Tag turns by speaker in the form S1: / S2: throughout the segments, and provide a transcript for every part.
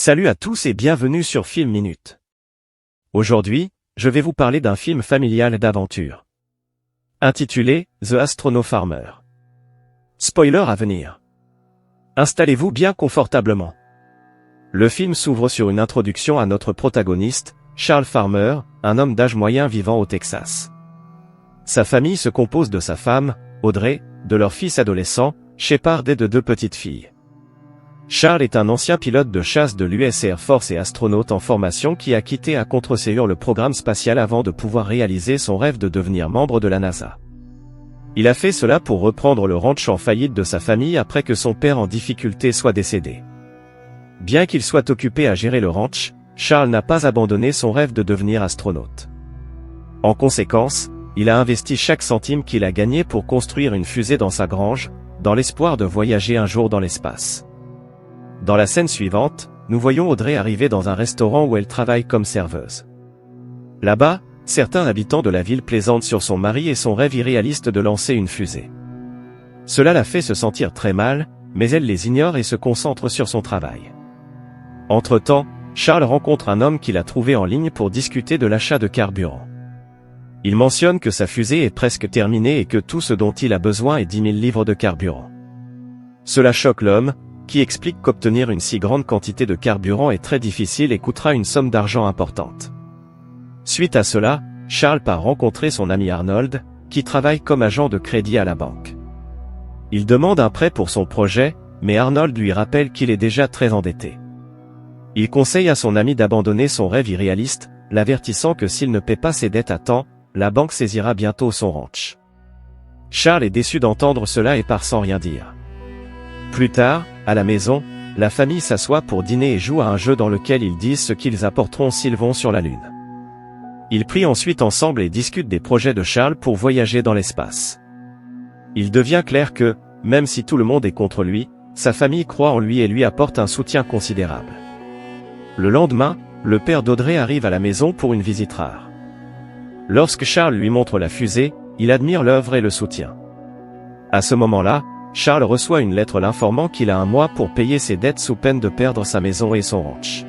S1: Salut à tous et bienvenue sur Film Minute. Aujourd'hui, je vais vous parler d'un film familial d'aventure. Intitulé The Astronaut Farmer. Spoiler à venir. Installez-vous bien confortablement. Le film s'ouvre sur une introduction à notre protagoniste, Charles Farmer, un homme d'âge moyen vivant au Texas. Sa famille se compose de sa femme, Audrey, de leur fils adolescent, Shepard et de deux petites filles. Charles est un ancien pilote de chasse de l'US Air Force et astronaute en formation qui a quitté à contre-ségur le programme spatial avant de pouvoir réaliser son rêve de devenir membre de la NASA. Il a fait cela pour reprendre le ranch en faillite de sa famille après que son père en difficulté soit décédé. Bien qu'il soit occupé à gérer le ranch, Charles n'a pas abandonné son rêve de devenir astronaute. En conséquence, il a investi chaque centime qu'il a gagné pour construire une fusée dans sa grange, dans l'espoir de voyager un jour dans l'espace. Dans la scène suivante, nous voyons Audrey arriver dans un restaurant où elle travaille comme serveuse. Là-bas, certains habitants de la ville plaisantent sur son mari et son rêve irréaliste de lancer une fusée. Cela la fait se sentir très mal, mais elle les ignore et se concentre sur son travail. Entre-temps, Charles rencontre un homme qu'il a trouvé en ligne pour discuter de l'achat de carburant. Il mentionne que sa fusée est presque terminée et que tout ce dont il a besoin est 10 000 livres de carburant. Cela choque l'homme, qui explique qu'obtenir une si grande quantité de carburant est très difficile et coûtera une somme d'argent importante. Suite à cela, Charles part rencontrer son ami Arnold, qui travaille comme agent de crédit à la banque. Il demande un prêt pour son projet, mais Arnold lui rappelle qu'il est déjà très endetté. Il conseille à son ami d'abandonner son rêve irréaliste, l'avertissant que s'il ne paie pas ses dettes à temps, la banque saisira bientôt son ranch. Charles est déçu d'entendre cela et part sans rien dire. Plus tard, à la maison, la famille s'assoit pour dîner et joue à un jeu dans lequel ils disent ce qu'ils apporteront s'ils vont sur la Lune. Ils prient ensuite ensemble et discutent des projets de Charles pour voyager dans l'espace. Il devient clair que, même si tout le monde est contre lui, sa famille croit en lui et lui apporte un soutien considérable. Le lendemain, le père d'Audrey arrive à la maison pour une visite rare. Lorsque Charles lui montre la fusée, il admire l'œuvre et le soutient. À ce moment-là, Charles reçoit une lettre l'informant qu'il a un mois pour payer ses dettes sous peine de perdre sa maison et son ranch.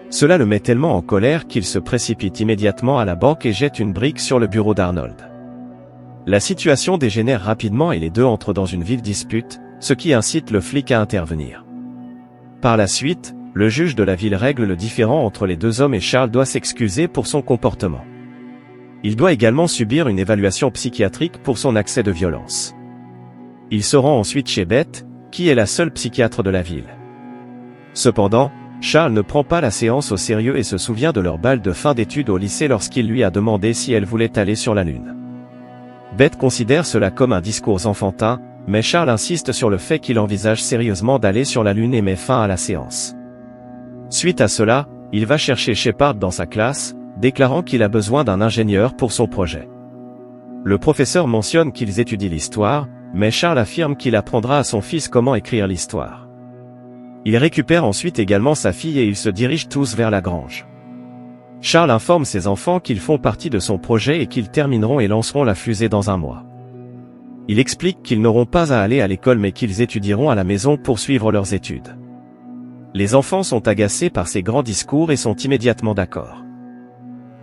S1: Cela le met tellement en colère qu'il se précipite immédiatement à la banque et jette une brique sur le bureau d'Arnold. La situation dégénère rapidement et les deux entrent dans une vive dispute, ce qui incite le flic à intervenir. Par la suite, le juge de la ville règle le différend entre les deux hommes et Charles doit s'excuser pour son comportement. Il doit également subir une évaluation psychiatrique pour son accès de violence. Il se rend ensuite chez Beth, qui est la seule psychiatre de la ville. Cependant, Charles ne prend pas la séance au sérieux et se souvient de leur bal de fin d'études au lycée lorsqu'il lui a demandé si elle voulait aller sur la Lune. Beth considère cela comme un discours enfantin, mais Charles insiste sur le fait qu'il envisage sérieusement d'aller sur la Lune et met fin à la séance. Suite à cela, il va chercher Shepard dans sa classe, déclarant qu'il a besoin d'un ingénieur pour son projet. Le professeur mentionne qu'ils étudient l'histoire, mais Charles affirme qu'il apprendra à son fils comment écrire l'histoire. Il récupère ensuite également sa fille et ils se dirigent tous vers la grange. Charles informe ses enfants qu'ils font partie de son projet et qu'ils termineront et lanceront la fusée dans un mois. Il explique qu'ils n'auront pas à aller à l'école mais qu'ils étudieront à la maison pour suivre leurs études. Les enfants sont agacés par ces grands discours et sont immédiatement d'accord.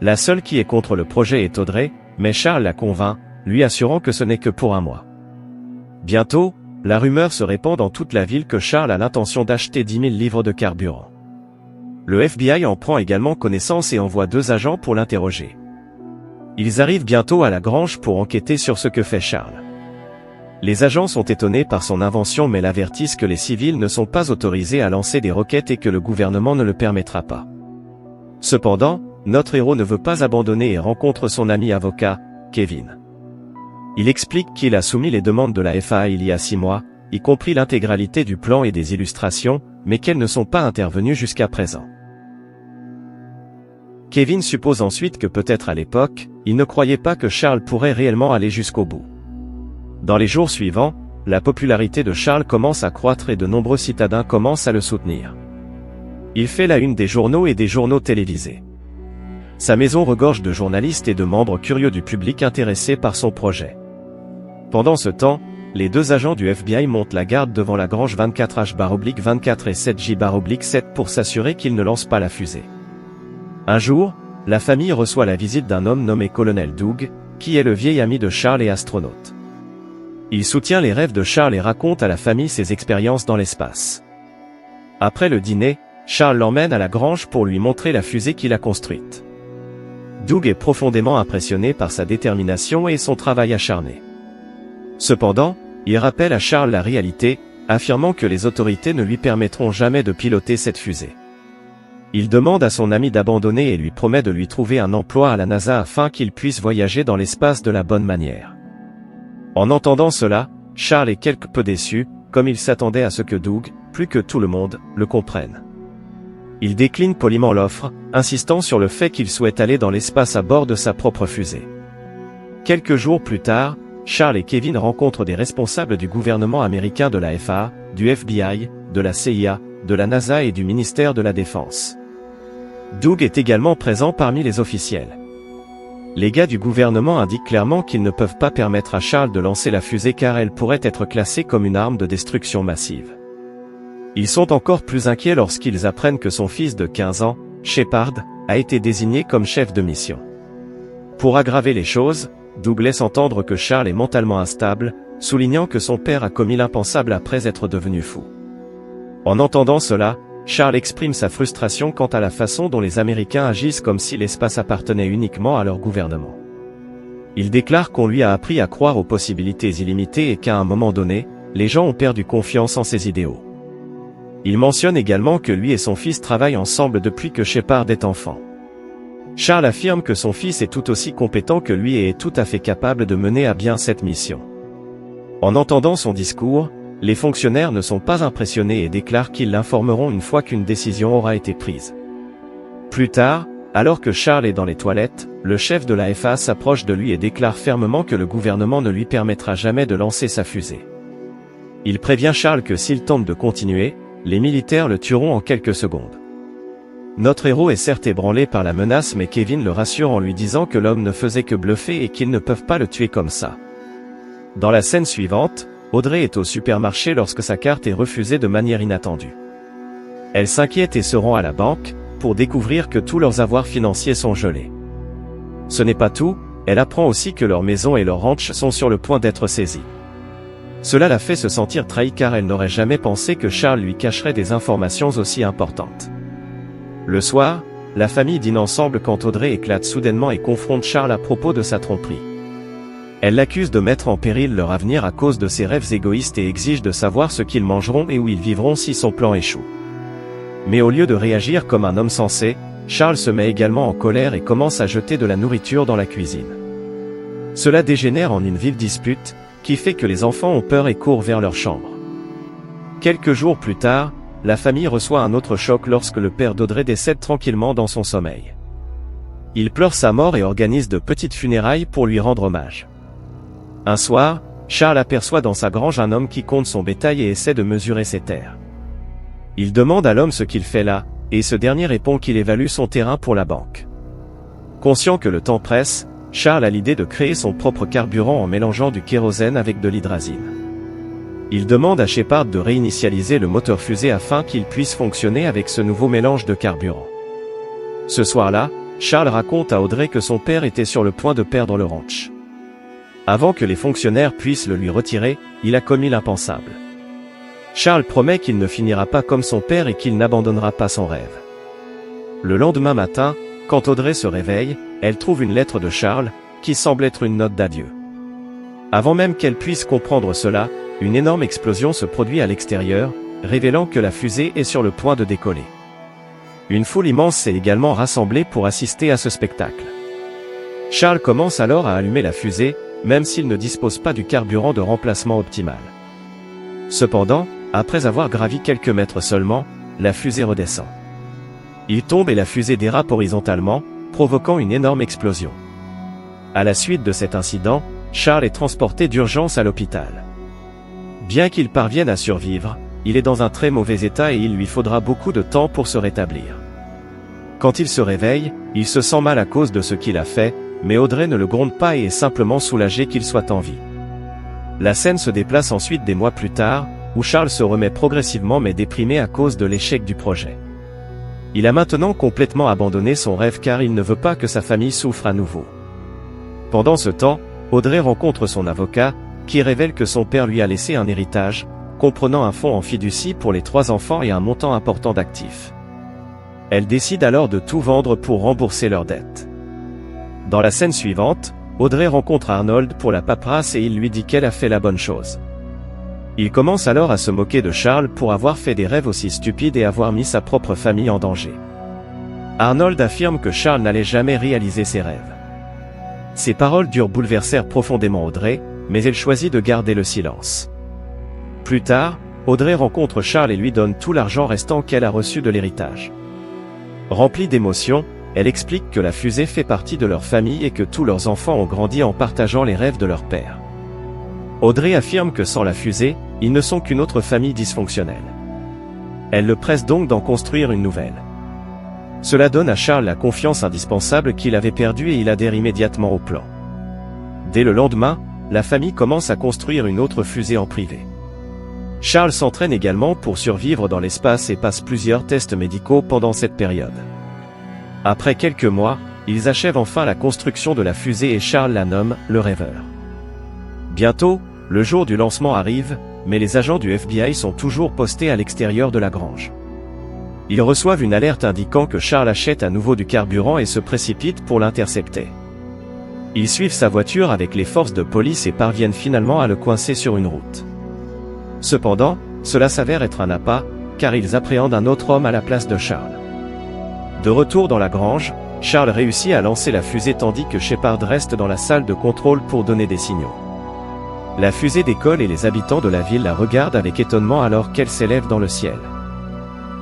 S1: La seule qui est contre le projet est Audrey, mais Charles la convainc, lui assurant que ce n'est que pour un mois. Bientôt, la rumeur se répand dans toute la ville que Charles a l'intention d'acheter 10 000 livres de carburant. Le FBI en prend également connaissance et envoie 2 agents pour l'interroger. Ils arrivent bientôt à la grange pour enquêter sur ce que fait Charles. Les agents sont étonnés par son invention mais l'avertissent que les civils ne sont pas autorisés à lancer des roquettes et que le gouvernement ne le permettra pas. Cependant, notre héros ne veut pas abandonner et rencontre son ami avocat, Kevin. Il explique qu'il a soumis les demandes de la FAA il y a 6 mois, y compris l'intégralité du plan et des illustrations, mais qu'elles ne sont pas intervenues jusqu'à présent. Kevin suppose ensuite que peut-être à l'époque, il ne croyait pas que Charles pourrait réellement aller jusqu'au bout. Dans les jours suivants, la popularité de Charles commence à croître et de nombreux citadins commencent à le soutenir. Il fait la une des journaux et des journaux télévisés. Sa maison regorge de journalistes et de membres curieux du public intéressés par son projet. Pendant ce temps, les deux agents du FBI montent la garde devant la grange 24H/24 et 7J/7 pour s'assurer qu'ils ne lancent pas la fusée. Un jour, la famille reçoit la visite d'un homme nommé Colonel Doug, qui est le vieil ami de Charles et astronaute. Il soutient les rêves de Charles et raconte à la famille ses expériences dans l'espace. Après le dîner, Charles l'emmène à la grange pour lui montrer la fusée qu'il a construite. Doug est profondément impressionné par sa détermination et son travail acharné. Cependant, il rappelle à Charles la réalité, affirmant que les autorités ne lui permettront jamais de piloter cette fusée. Il demande à son ami d'abandonner et lui promet de lui trouver un emploi à la NASA afin qu'il puisse voyager dans l'espace de la bonne manière. En entendant cela, Charles est quelque peu déçu, comme il s'attendait à ce que Doug, plus que tout le monde, le comprenne. Il décline poliment l'offre, insistant sur le fait qu'il souhaite aller dans l'espace à bord de sa propre fusée. Quelques jours plus tard, Charles et Kevin rencontrent des responsables du gouvernement américain de la FAA, du FBI, de la CIA, de la NASA et du ministère de la Défense. Doug est également présent parmi les officiels. Les gars du gouvernement indiquent clairement qu'ils ne peuvent pas permettre à Charles de lancer la fusée car elle pourrait être classée comme une arme de destruction massive. Ils sont encore plus inquiets lorsqu'ils apprennent que son fils de 15 ans, Shepard, a été désigné comme chef de mission. Pour aggraver les choses, Doug laisse entendre que Charles est mentalement instable, soulignant que son père a commis l'impensable après être devenu fou. En entendant cela, Charles exprime sa frustration quant à la façon dont les Américains agissent comme si l'espace appartenait uniquement à leur gouvernement. Il déclare qu'on lui a appris à croire aux possibilités illimitées et qu'à un moment donné, les gens ont perdu confiance en ses idéaux. Il mentionne également que lui et son fils travaillent ensemble depuis que Shepard est enfant. Charles affirme que son fils est tout aussi compétent que lui et est tout à fait capable de mener à bien cette mission. En entendant son discours, les fonctionnaires ne sont pas impressionnés et déclarent qu'ils l'informeront une fois qu'une décision aura été prise. Plus tard, alors que Charles est dans les toilettes, le chef de la FAA s'approche de lui et déclare fermement que le gouvernement ne lui permettra jamais de lancer sa fusée. Il prévient Charles que s'il tente de continuer, les militaires le tueront en quelques secondes. Notre héros est certes ébranlé par la menace mais Kevin le rassure en lui disant que l'homme ne faisait que bluffer et qu'ils ne peuvent pas le tuer comme ça. Dans la scène suivante, Audrey est au supermarché lorsque sa carte est refusée de manière inattendue. Elle s'inquiète et se rend à la banque, pour découvrir que tous leurs avoirs financiers sont gelés. Ce n'est pas tout, elle apprend aussi que leur maison et leur ranch sont sur le point d'être saisis. Cela la fait se sentir trahie car elle n'aurait jamais pensé que Charles lui cacherait des informations aussi importantes. Le soir, la famille dîne ensemble quand Audrey éclate soudainement et confronte Charles à propos de sa tromperie. Elle l'accuse de mettre en péril leur avenir à cause de ses rêves égoïstes et exige de savoir ce qu'ils mangeront et où ils vivront si son plan échoue. Mais au lieu de réagir comme un homme sensé, Charles se met également en colère et commence à jeter de la nourriture dans la cuisine. Cela dégénère en une vive dispute, qui fait que les enfants ont peur et courent vers leur chambre. Quelques jours plus tard, la famille reçoit un autre choc lorsque le père d'Audrey décède tranquillement dans son sommeil. Il pleure sa mort et organise de petites funérailles pour lui rendre hommage. Un soir, Charles aperçoit dans sa grange un homme qui compte son bétail et essaie de mesurer ses terres. Il demande à l'homme ce qu'il fait là, et ce dernier répond qu'il évalue son terrain pour la banque. Conscient que le temps presse, Charles a l'idée de créer son propre carburant en mélangeant du kérosène avec de l'hydrazine. Il demande à Shepard de réinitialiser le moteur fusée afin qu'il puisse fonctionner avec ce nouveau mélange de carburant. Ce soir-là, Charles raconte à Audrey que son père était sur le point de perdre le ranch. Avant que les fonctionnaires puissent le lui retirer, il a commis l'impensable. Charles promet qu'il ne finira pas comme son père et qu'il n'abandonnera pas son rêve. Le lendemain matin, quand Audrey se réveille, elle trouve une lettre de Charles, qui semble être une note d'adieu. Avant même qu'elle puisse comprendre cela, une énorme explosion se produit à l'extérieur, révélant que la fusée est sur le point de décoller. Une foule immense s'est également rassemblée pour assister à ce spectacle. Charles commence alors à allumer la fusée, même s'il ne dispose pas du carburant de remplacement optimal. Cependant, après avoir gravi quelques mètres seulement, la fusée redescend. Il tombe et la fusée dérape horizontalement, provoquant une énorme explosion. À la suite de cet incident, Charles est transporté d'urgence à l'hôpital. Bien qu'il parvienne à survivre, il est dans un très mauvais état et il lui faudra beaucoup de temps pour se rétablir. Quand il se réveille, il se sent mal à cause de ce qu'il a fait, mais Audrey ne le gronde pas et est simplement soulagée qu'il soit en vie. La scène se déplace ensuite des mois plus tard, où Charles se remet progressivement mais déprimé à cause de l'échec du projet. Il a maintenant complètement abandonné son rêve car il ne veut pas que sa famille souffre à nouveau. Pendant ce temps, Audrey rencontre son avocat, qui révèle que son père lui a laissé un héritage, comprenant un fonds en fiducie pour les 3 enfants et un montant important d'actifs. Elle décide alors de tout vendre pour rembourser leurs dettes. Dans la scène suivante, Audrey rencontre Arnold pour la paperasse et il lui dit qu'elle a fait la bonne chose. Il commence alors à se moquer de Charles pour avoir fait des rêves aussi stupides et avoir mis sa propre famille en danger. Arnold affirme que Charles n'allait jamais réaliser ses rêves. Ces paroles dures bouleversèrent profondément Audrey, mais elle choisit de garder le silence. Plus tard, Audrey rencontre Charles et lui donne tout l'argent restant qu'elle a reçu de l'héritage. Remplie d'émotions, elle explique que la fusée fait partie de leur famille et que tous leurs enfants ont grandi en partageant les rêves de leur père. Audrey affirme que sans la fusée, ils ne sont qu'une autre famille dysfonctionnelle. Elle le presse donc d'en construire une nouvelle. Cela donne à Charles la confiance indispensable qu'il avait perdue et il adhère immédiatement au plan. Dès le lendemain, la famille commence à construire une autre fusée en privé. Charles s'entraîne également pour survivre dans l'espace et passe plusieurs tests médicaux pendant cette période. Après quelques mois, ils achèvent enfin la construction de la fusée et Charles la nomme « le rêveur ». Bientôt, le jour du lancement arrive, mais les agents du FBI sont toujours postés à l'extérieur de la grange. Ils reçoivent une alerte indiquant que Charles achète à nouveau du carburant et se précipitent pour l'intercepter. Ils suivent sa voiture avec les forces de police et parviennent finalement à le coincer sur une route. Cependant, cela s'avère être un appât, car ils appréhendent un autre homme à la place de Charles. De retour dans la grange, Charles réussit à lancer la fusée tandis que Shepard reste dans la salle de contrôle pour donner des signaux. La fusée décolle et les habitants de la ville la regardent avec étonnement alors qu'elle s'élève dans le ciel.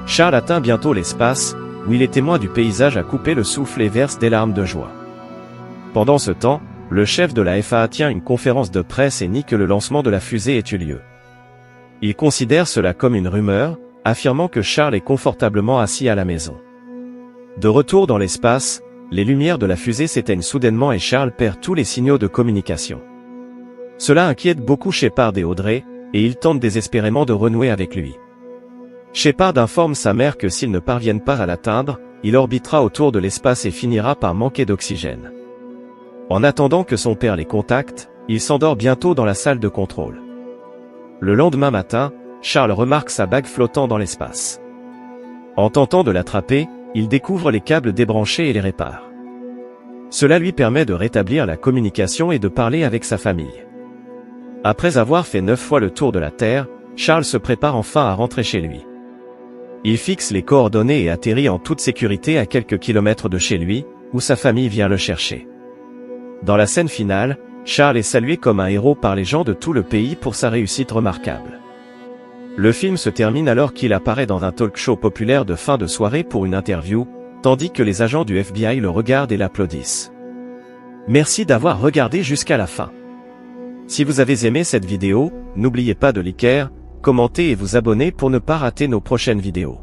S1: Charles atteint bientôt l'espace, où il est témoin du paysage à couper le souffle et verse des larmes de joie. Pendant ce temps, le chef de la FAA tient une conférence de presse et nie que le lancement de la fusée ait eu lieu. Il considère cela comme une rumeur, affirmant que Charles est confortablement assis à la maison. De retour dans l'espace, les lumières de la fusée s'éteignent soudainement et Charles perd tous les signaux de communication. Cela inquiète beaucoup Shepard et Audrey, et ils tentent désespérément de renouer avec lui. Shepard informe sa mère que s'ils ne parviennent pas à l'atteindre, il orbitera autour de l'espace et finira par manquer d'oxygène. En attendant que son père les contacte, il s'endort bientôt dans la salle de contrôle. Le lendemain matin, Charles remarque sa bague flottant dans l'espace. En tentant de l'attraper, il découvre les câbles débranchés et les répare. Cela lui permet de rétablir la communication et de parler avec sa famille. Après avoir fait 9 fois le tour de la Terre, Charles se prépare enfin à rentrer chez lui. Il fixe les coordonnées et atterrit en toute sécurité à quelques kilomètres de chez lui, où sa famille vient le chercher. Dans la scène finale, Charles est salué comme un héros par les gens de tout le pays pour sa réussite remarquable. Le film se termine alors qu'il apparaît dans un talk-show populaire de fin de soirée pour une interview, tandis que les agents du FBI le regardent et l'applaudissent. Merci d'avoir regardé jusqu'à la fin. Si vous avez aimé cette vidéo, n'oubliez pas de liker, commenter et vous abonner pour ne pas rater nos prochaines vidéos.